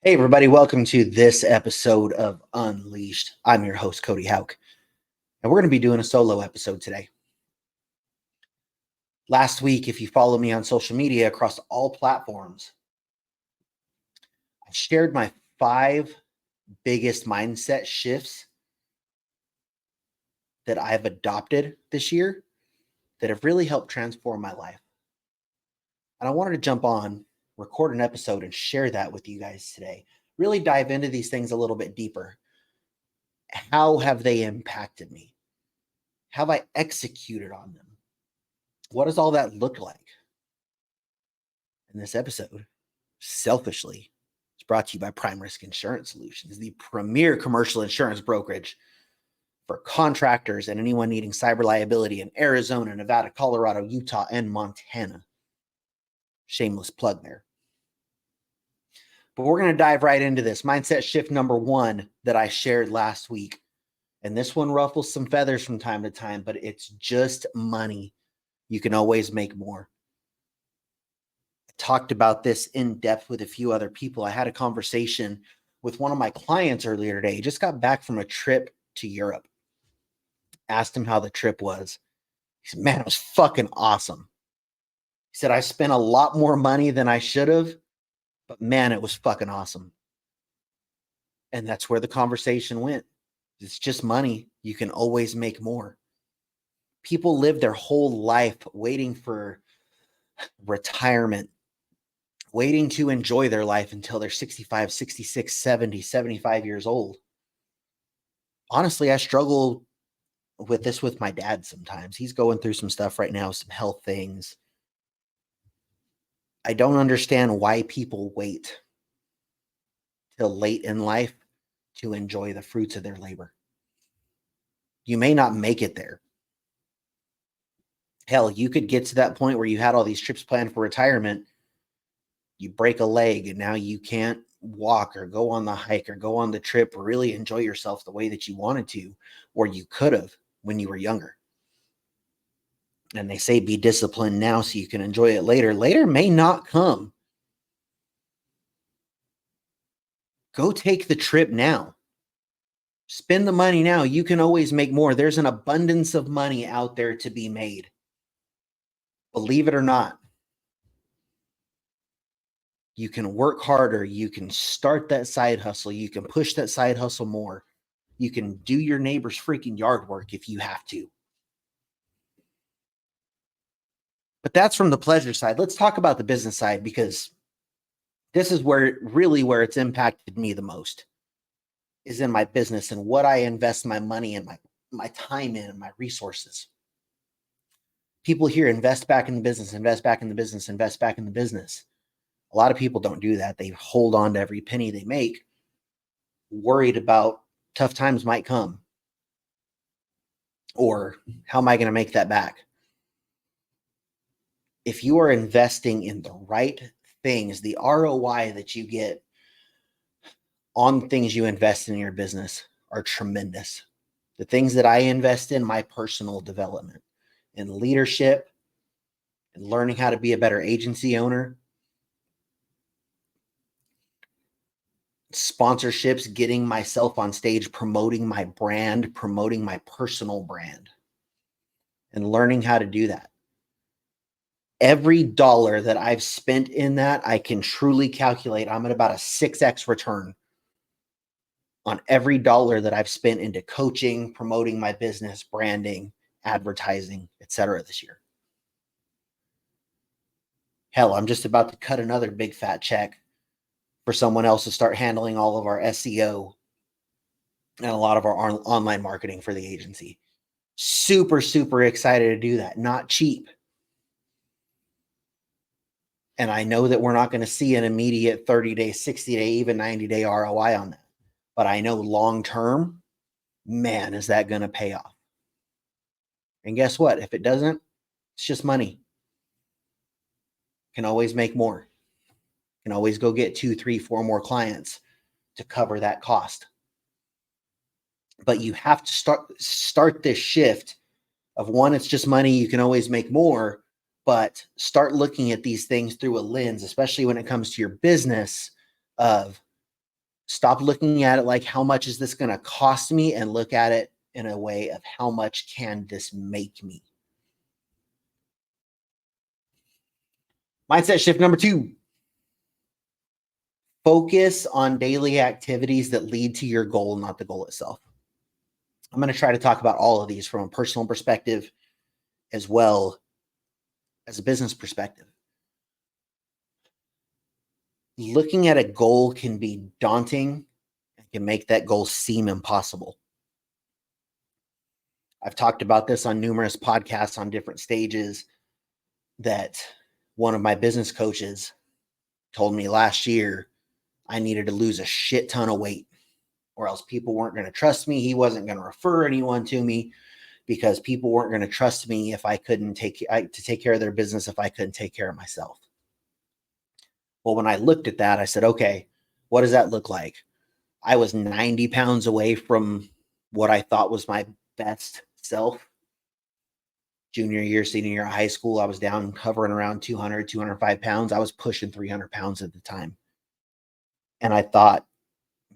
Hey, everybody, welcome to this episode of Unleashed. I'm your host, Kody Houk, and we're going to be doing a solo episode today. Last week, if you follow me on social media across all platforms, I shared my 5 biggest mindset shifts that I've adopted this year that have really helped transform my life. And I wanted to jump on, record an episode, and share that with you guys today. Really dive into these things a little bit deeper. How have they impacted me? Have I executed on them? What does all that look like? In this episode, selfishly, is brought to you by Prime Risk Insurance Solutions, the premier commercial insurance brokerage for contractors and anyone needing cyber liability in Arizona, Nevada, Colorado, Utah, and Montana. Shameless plug there. But we're going to dive right into this. Mindset shift number 1 that I shared last week. And this one ruffles some feathers from time to time, but it's just money. You can always make more. I talked about this in depth with a few other people. I had a conversation with one of my clients earlier today. He just got back from a trip to Europe. Asked him how the trip was. He said, man, it was fucking awesome. He said, I spent a lot more money than I should have, but man, it was fucking awesome. And that's where the conversation went. It's just money. You can always make more. People live their whole life waiting for retirement, waiting to enjoy their life until they're 65, 66, 70, 75 years old. Honestly, I struggle with this with my dad sometimes. He's going through some stuff right now, some health things. I don't understand why people wait till late in life to enjoy the fruits of their labor. You may not make it there. Hell, you could get to that point where you had all these trips planned for retirement. You break a leg and now you can't walk or go on the hike or go on the trip or really enjoy yourself the way that you wanted to, or you could have when you were younger. And they say be disciplined now so you can enjoy it later. Later may not come. Go take the trip now. Spend the money now. You can always make more. There's an abundance of money out there to be made. Believe it or not. You can work harder. You can start that side hustle. You can push that side hustle more. You can do your neighbor's freaking yard work if you have to. But that's from the pleasure side. Let's talk about the business side, because this is where it's impacted me the most, is in my business and what I invest my money and my time in and my resources. People here invest back in the business, invest back in the business, invest back in the business. A lot of people don't do that. They hold on to every penny they make, worried about tough times might come. Or how am I going to make that back? If you are investing in the right things, the ROI that you get on things you invest in your business are tremendous. The things that I invest in, my personal development, in leadership, and learning how to be a better agency owner, sponsorships, getting myself on stage, promoting my brand, promoting my personal brand, and learning how to do that. Every dollar that I've spent in that, I can truly calculate I'm at about a 6x return on every dollar that I've spent into coaching, promoting my business, branding, advertising, etc. this year. Hell, I'm just about to cut another big fat check for someone else to start handling all of our SEO and a lot of our online marketing for the agency. Super, super excited to do that. Not cheap. And I know that we're not going to see an immediate 30-day, 60-day, even 90-day ROI on that. But I know long-term, man, is that going to pay off. And guess what? If it doesn't, it's just money. Can always make more. Can always go get 2, 3, 4 more clients to cover that cost. But you have to start this shift of, one, it's just money. You can always make more. But start looking at these things through a lens, especially when it comes to your business, of Stop looking at it like, how much is this going to cost me? And look at it in a way of, how much can this make me? Mindset shift number 2. Focus on daily activities that lead to your goal, not the goal itself. I'm going to try to talk about all of these from a personal perspective as well as a business perspective. Looking at a goal can be daunting and can make that goal seem impossible. I've talked about this on numerous podcasts on different stages, that one of my business coaches told me last year I needed to lose a shit ton of weight, or else people weren't going to trust me. He wasn't going to refer anyone to me because people weren't going to trust me if I couldn't take care of their business, if I couldn't take care of myself. Well, when I looked at that, I said, okay, what does that look like? I was 90 pounds away from what I thought was my best self. Junior year, senior year of high school, I was down hovering around 200, 205 pounds. I was pushing 300 pounds at the time. And I thought,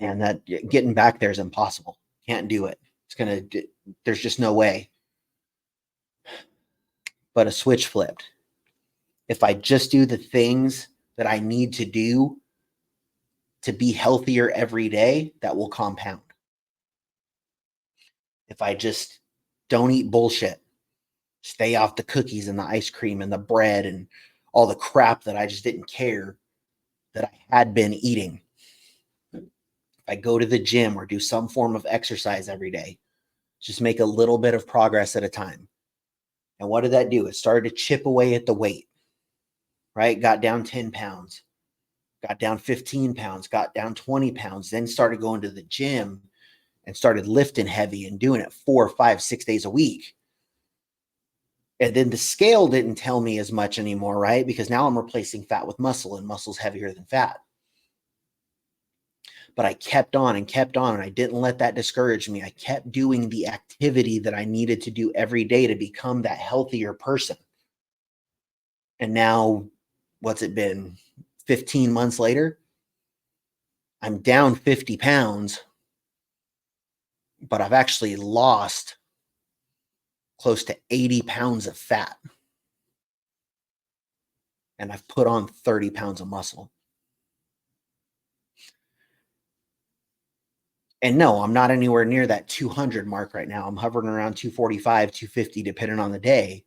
man, that getting back there is impossible. Can't do it. There's just no way. But a switch flipped. If I just do the things that I need to do to be healthier every day, that will compound. If I just don't eat bullshit, stay off the cookies and the ice cream and the bread and all the crap that I just didn't care that I had been eating. If I go to the gym or do some form of exercise every day, just make a little bit of progress at a time. And what did that do? It started to chip away at the weight, right? Got down 10 pounds, got down 15 pounds, got down 20 pounds, then started going to the gym and started lifting heavy and doing it 4, 5, 6 days a week. And then the scale didn't tell me as much anymore, right? Because now I'm replacing fat with muscle, and muscle's heavier than fat. But I kept on and kept on, and I didn't let that discourage me. I kept doing the activity that I needed to do every day to become that healthier person. And now, what's it been? 15 months later, I'm down 50 pounds, but I've actually lost close to 80 pounds of fat. And I've put on 30 pounds of muscle. And no, I'm not anywhere near that 200 mark right now. I'm hovering around 245, 250, depending on the day.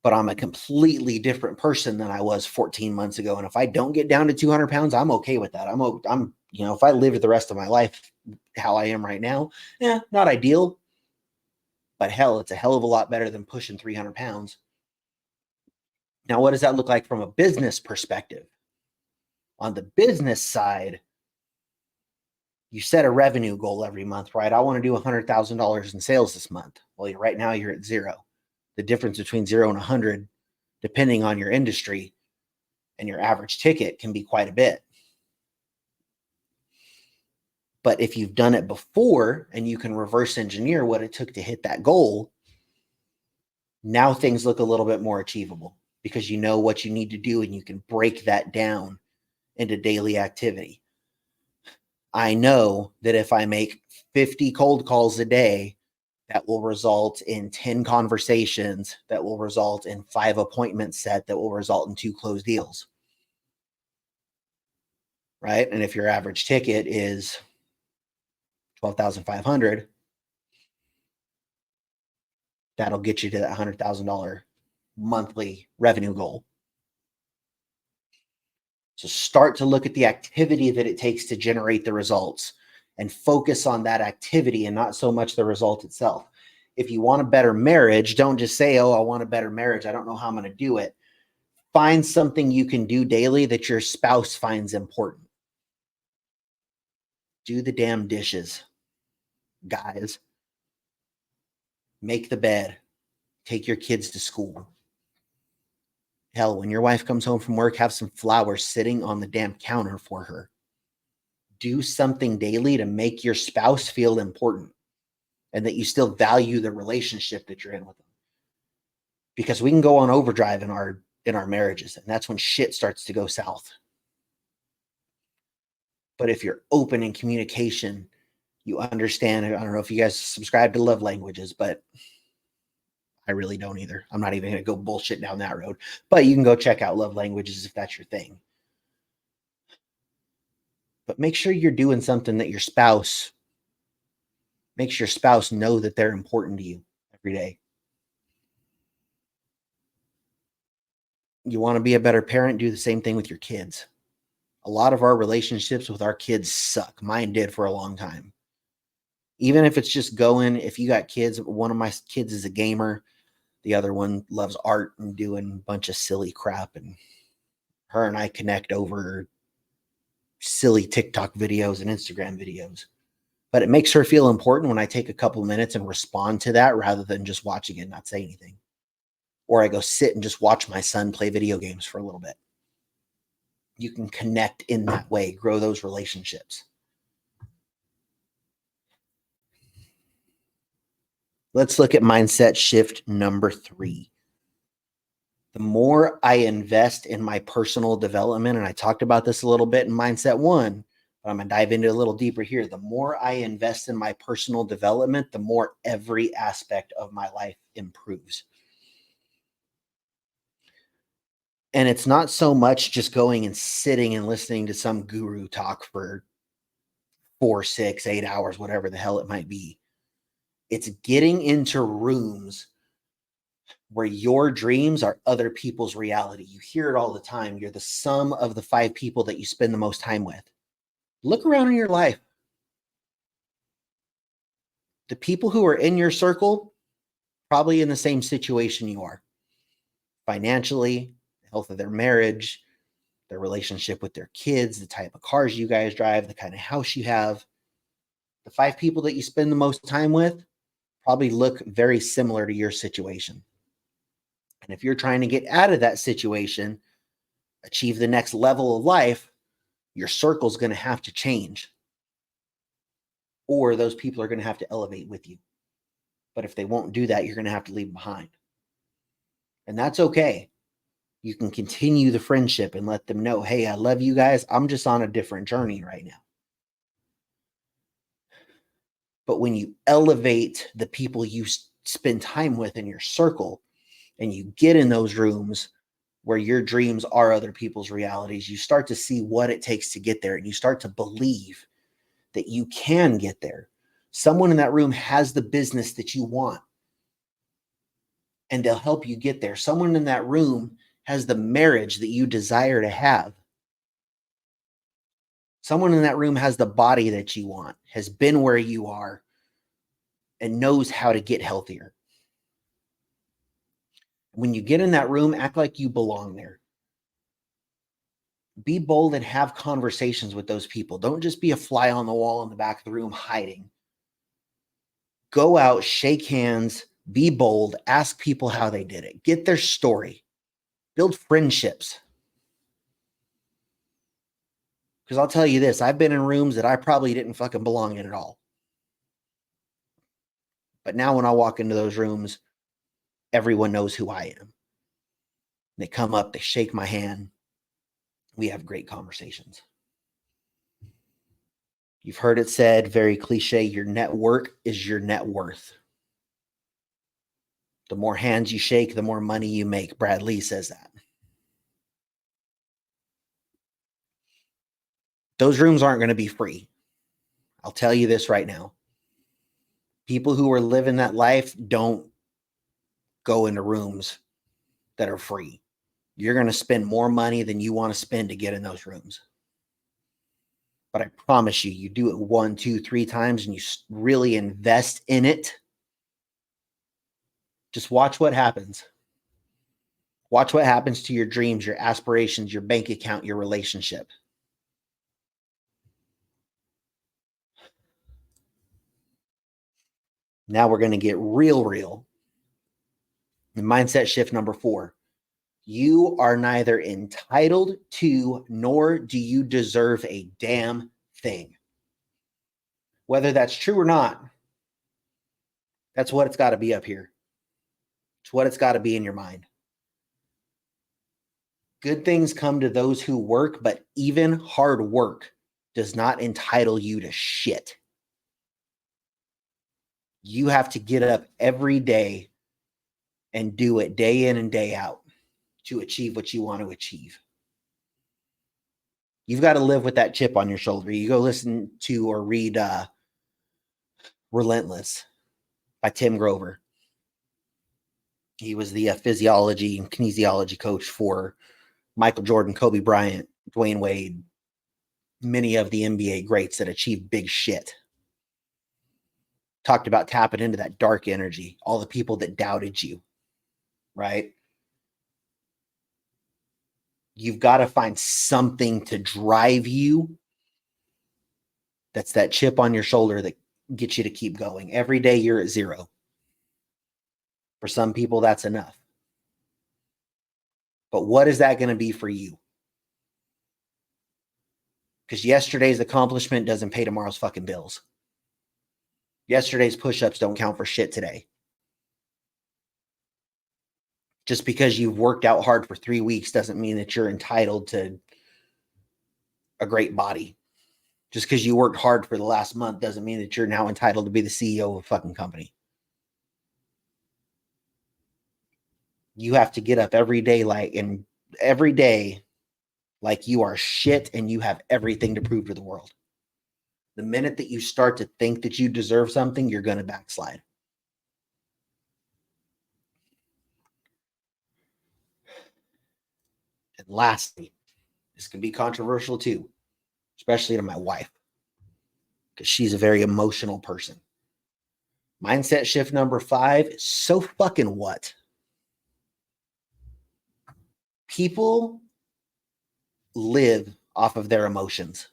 But I'm a completely different person than I was 14 months ago. And if I don't get down to 200 pounds, I'm okay with that. I'm, if I live the rest of my life how I am right now, not ideal, but hell, it's a hell of a lot better than pushing 300 pounds. Now, what does that look like from a business perspective? On the business side, you set a revenue goal every month, right? I want to do $100,000 in sales this month. Well, right now you're at zero. The difference between 0 and 100, depending on your industry and your average ticket, can be quite a bit. But if you've done it before and you can reverse engineer what it took to hit that goal, now things look a little bit more achievable because you know what you need to do and you can break that down into daily activity. I know that if I make 50 cold calls a day, that will result in 10 conversations, that will result in 5 appointments set, that will result in 2 closed deals. Right? And if your average ticket is 12,500, that'll get you to that $100,000 monthly revenue goal. So start to look at the activity that it takes to generate the results and focus on that activity and not so much the result itself. If you want a better marriage, don't just say, oh, I want a better marriage. I don't know how I'm going to do it. Find something you can do daily that your spouse finds important. Do the damn dishes, guys. Make the bed. Take your kids to school. Hell, when your wife comes home from work, have some flowers sitting on the damn counter for her. Do something daily to make your spouse feel important and that you still value the relationship that you're in with them. Because we can go on overdrive in our marriages, and that's when shit starts to go south. But if you're open in communication, you understand. I don't know if you guys subscribe to love languages, but I really don't either. I'm not even going to go bullshit down that road. But you can go check out love languages if that's your thing. But make sure you're doing something that your spouse makes your spouse know that they're important to you every day. You want to be a better parent, do the same thing with your kids. A lot of our relationships with our kids suck. Mine did for a long time. Even if it's just going, if you got kids, one of my kids is a gamer, the other one loves art and doing a bunch of silly crap. And her and I connect over silly TikTok videos and Instagram videos. But it makes her feel important when I take a couple minutes and respond to that rather than just watching it and not say anything. Or I go sit and just watch my son play video games for a little bit. You can connect in that way, grow those relationships. Let's look at mindset shift number 3. The more I invest in my personal development, and I talked about this a little bit in mindset 1, but I'm going to dive into it a little deeper here. The more I invest in my personal development, the more every aspect of my life improves. And it's not so much just going and sitting and listening to some guru talk for 4, 6, 8 hours, whatever the hell it might be. It's getting into rooms where your dreams are other people's reality. You hear it all the time. You're the sum of the 5 people that you spend the most time with. Look around in your life. The people who are in your circle, probably in the same situation you are. Financially, the health of their marriage, their relationship with their kids, the type of cars you guys drive, the kind of house you have. The 5 people that you spend the most time with probably look very similar to your situation. And if you're trying to get out of that situation, achieve the next level of life, your circle's going to have to change. Or those people are going to have to elevate with you. But if they won't do that, you're going to have to leave behind. And that's okay. You can continue the friendship and let them know, hey, I love you guys. I'm just on a different journey right now. But when you elevate the people you spend time with in your circle and you get in those rooms where your dreams are other people's realities, you start to see what it takes to get there, and you start to believe that you can get there. Someone in that room has the business that you want, and they'll help you get there. Someone in that room has the marriage that you desire to have. Someone in that room has the body that you want, has been where you are, and knows how to get healthier. When you get in that room, act like you belong there. Be bold and have conversations with those people. Don't just be a fly on the wall in the back of the room hiding. Go out, shake hands, be bold, ask people how they did it, get their story, build friendships. Because I'll tell you this, I've been in rooms that I probably didn't fucking belong in at all. But now when I walk into those rooms, everyone knows who I am. They come up, they shake my hand. We have great conversations. You've heard it said, very cliche, your network is your net worth. The more hands you shake, the more money you make. Brad Lee says that. Those rooms aren't going to be free. I'll tell you this right now. People who are living that life don't go into rooms that are free. You're going to spend more money than you want to spend to get in those rooms. But I promise you, you do it 1, 2, 3 times and you really invest in it. Just watch what happens. Watch what happens to your dreams, your aspirations, your bank account, your relationship. Now we're going to get real. And mindset shift number 4. You are neither entitled to nor do you deserve a damn thing. Whether that's true or not, that's what it's got to be up here. It's what it's got to be in your mind. Good things come to those who work, but even hard work does not entitle you to shit. You have to get up every day and do it day in and day out to achieve what you want to achieve. You've got to live with that chip on your shoulder. You go listen to or read Relentless by Tim Grover. He was the physiology and kinesiology coach for Michael Jordan, Kobe Bryant, Dwayne Wade, many of the NBA greats that achieved big shit. Talked about tapping into that dark energy, all the people that doubted you, right? You've got to find something to drive you. That's that chip on your shoulder that gets you to keep going. Every day you're at zero. For some people, that's enough. But what is that going to be for you? Because yesterday's accomplishment doesn't pay tomorrow's fucking bills. Yesterday's push-ups don't count for shit today. Just because you've worked out hard for 3 weeks doesn't mean that you're entitled to a great body. Just because you worked hard for the last month doesn't mean that you're now entitled to be the CEO of a fucking company. You have to get up every day like you are shit and you have everything to prove to the world. The minute that you start to think that you deserve something, you're going to backslide. And lastly, this can be controversial too, especially to my wife, because she's a very emotional person. Mindset shift number 5 is so fucking what? People live off of their emotions,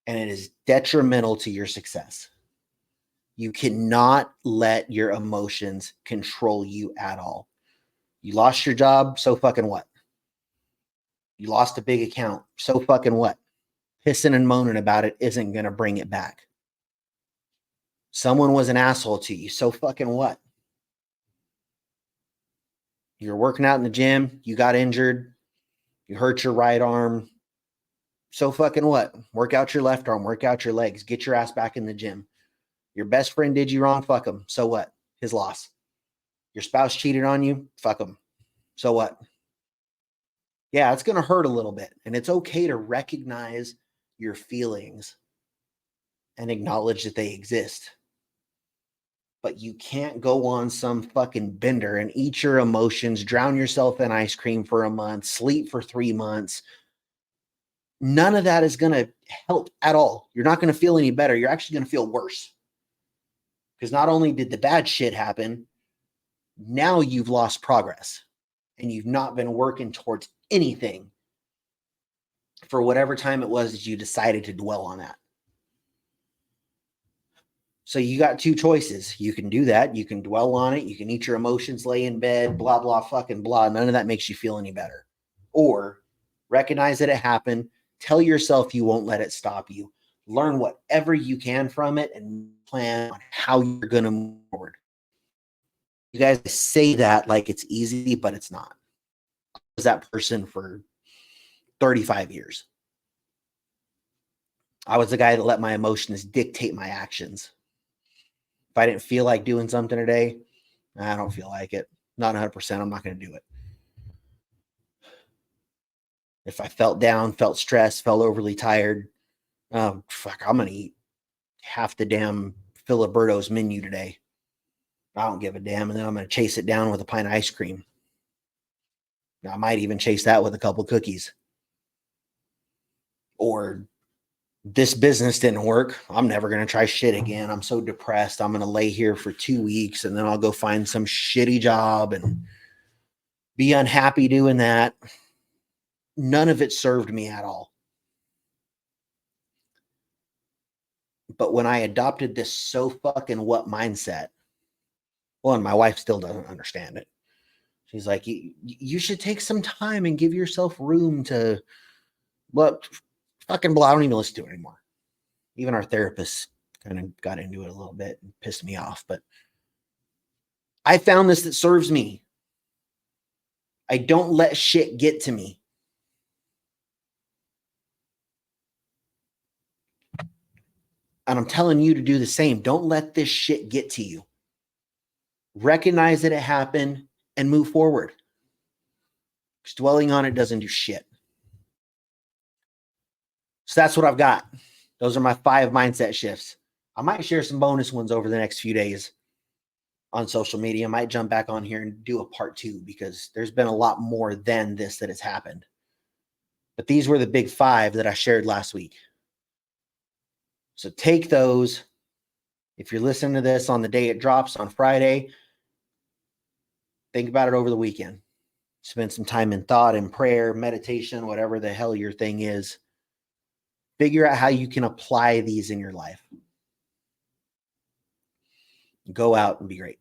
and it is detrimental to your success. You cannot let your emotions control you at all. You lost your job, so fucking what? You lost a big account, so fucking what? Pissing and moaning about it isn't going to bring it back. Someone was an asshole to you, so fucking what? You're working out in the gym, you got injured, you hurt your right arm, so fucking what? Work out your left arm, work out your legs, get your ass back in the gym. Your best friend did you wrong, fuck him, so what? His loss. Your spouse cheated on you, fuck him, so what? Yeah, it's going to hurt a little bit, and it's okay to recognize your feelings and acknowledge that they exist. But you can't go on some fucking bender and eat your emotions, drown yourself in ice cream for a month, sleep for 3 months. None of that is going to help at all. You're not going to feel any better. You're actually going to feel worse. Because not only did the bad shit happen, now you've lost progress and you've not been working towards anything for whatever time it was that you decided to dwell on that. So you got 2 choices. You can do that. You can dwell on it. You can eat your emotions, lay in bed, blah, blah, fucking blah. None of that makes you feel any better. Or recognize that it happened. Tell yourself you won't let it stop you. Learn whatever you can from it and plan on how you're going to move forward. You guys say that like it's easy, but it's not. I was that person for 35 years. I was the guy that let my emotions dictate my actions. If I didn't feel like doing something today, I don't feel like it. Not 100%. I'm not going to do it. If I felt down, felt stressed, felt overly tired, oh, fuck, I'm going to eat half the damn Filiberto's menu today. I don't give a damn. And then I'm going to chase it down with a pint of ice cream. I might even chase that with a couple cookies. Or this business didn't work. I'm never going to try shit again. I'm so depressed. I'm going to lay here for 2 weeks and then I'll go find some shitty job and be unhappy doing that. None of it served me at all. But when I adopted this so fucking what mindset, well, and my wife still doesn't understand it. She's like, you should take some time and give yourself room to, well, fucking blah. I don't even listen to it anymore. Even our therapist kind of got into it a little bit and pissed me off. But I found this that serves me. I don't let shit get to me. And I'm telling you to do the same. Don't let this shit get to you. Recognize that it happened and move forward. Just dwelling on it doesn't do shit. So that's what I've got. Those are my 5 mindset shifts. I might share some bonus ones over the next few days on social media. I might jump back on here and do a part 2 because there's been a lot more than this that has happened. But these were the big 5 that I shared last week. So take those. If you're listening to this on the day it drops on Friday, think about it over the weekend. Spend some time in thought and prayer, meditation, whatever the hell your thing is. Figure out how you can apply these in your life. Go out and be great.